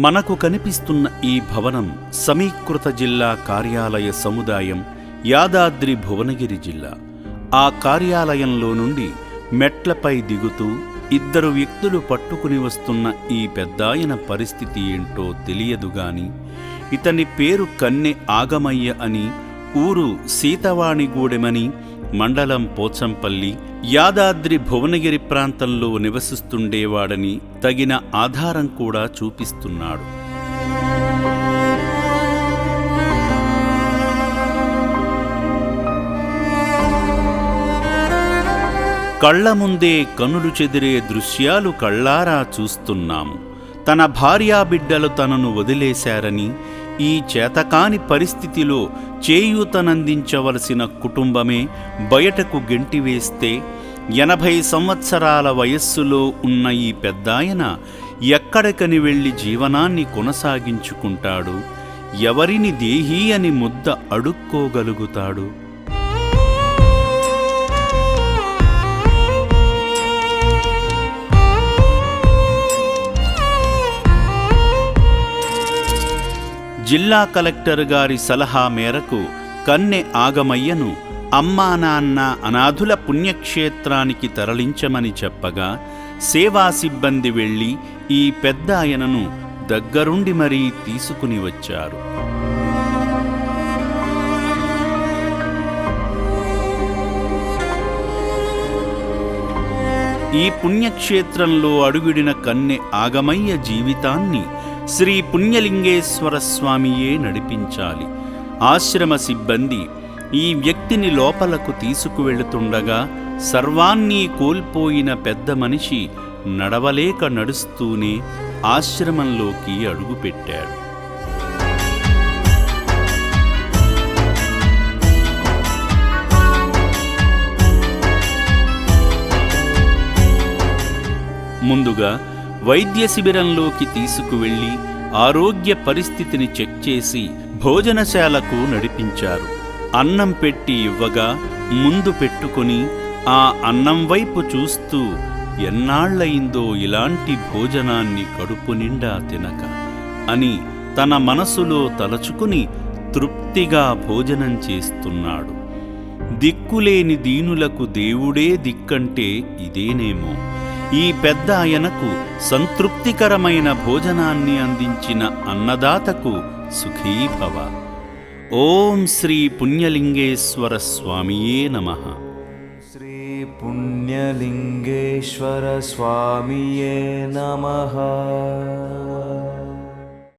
మనకు కనిపిస్తున్న ఈ భవనం సమీకృత జిల్లా కార్యాలయ సముదాయం, యాదాద్రి భువనగిరి జిల్లా. ఆ కార్యాలయంలో నుండి మెట్లపై దిగుతూ ఇద్దరు వ్యక్తులు పట్టుకుని వస్తున్న ఈ పెద్దాయన పరిస్థితి ఏంటో తెలియదుగాని, ఇతని పేరు కన్నె ఆగమయ్య అని, ఊరు సీతవాణిగూడెమని, మండలం పోచంపల్లి, యాదాద్రి భువనగిరి ప్రాంతంలో నివసిస్తుండేవాడని తగిన ఆధారం కూడా చూపిస్తున్నాడు. కళ్ల ముందే కనులు చెదిరే దృశ్యాలు కళ్ళారా చూస్తున్నాము. తన భార్యాబిడ్డలు తనను వదిలేశారని, ఈ చేతకాని పరిస్థితిలో చేయూతనందించవలసిన కుటుంబమే బయటకు గెంటివేస్తే 80 సంవత్సరాల వయస్సులో ఉన్న ఈ పెద్దాయన ఎక్కడికని వెళ్ళి జీవనాన్ని కొనసాగించుకుంటాడు? ఎవరిని దేహీ అని ముద్ద అడుక్కోగలుగుతాడు? జిల్లా కలెక్టర్ గారి సలహా మేరకు కన్నె ఆగమయ్యను అమ్మా నాన్న అనాథుల పుణ్యక్షేత్రానికి తరలించమని చెప్పగా సేవా సిబ్బంది వెళ్ళి ఈ పెద్దాయనను దగ్గరుండి మరీ తీసుకుని వచ్చారు. ఈ పుణ్యక్షేత్రంలో అడుగిడిన కన్నె ఆగమయ్య జీవితాన్ని శ్రీ పుణ్యలింగేశ్వర స్వామియే నడిపించాలి. ఆశ్రమ సిబ్బంది ఈ వ్యక్తిని లోపలకు తీసుకువెళుతుండగా సర్వాన్నీ కోల్పోయిన పెద్ద మనిషి నడవలేక నడుస్తూనే ఆశ్రమంలోకి అడుగుపెట్టాడు. ముందుగా వైద్య శిబిరంలోకి తీసుకువెళ్లి ఆరోగ్య పరిస్థితిని చెక్ చేసి భోజనశాలకు నడిపించారు. అన్నం పెట్టి ఇవ్వగా ముందు పెట్టుకుని ఆ అన్నం వైపు చూస్తూ ఎన్నాళ్లయిందో ఇలాంటి భోజనాన్ని కడుపు నిండా తినక అని తన మనసులో తలచుకుని తృప్తిగా భోజనం చేస్తున్నాడు. దిక్కులేని దీనులకు దేవుడే దిక్కంటే ఇదేనేమో. ఈ పెద్ద ఆయనకు సంతృప్తికరమైన భోజనాన్ని అందించిన అన్నదాతకు సుఖీభవ. ఓం శ్రీ పుణ్యలింగేశ్వర స్వామియే నమః. శ్రీ పుణ్యలింగేశ్వర స్వామియే నమః.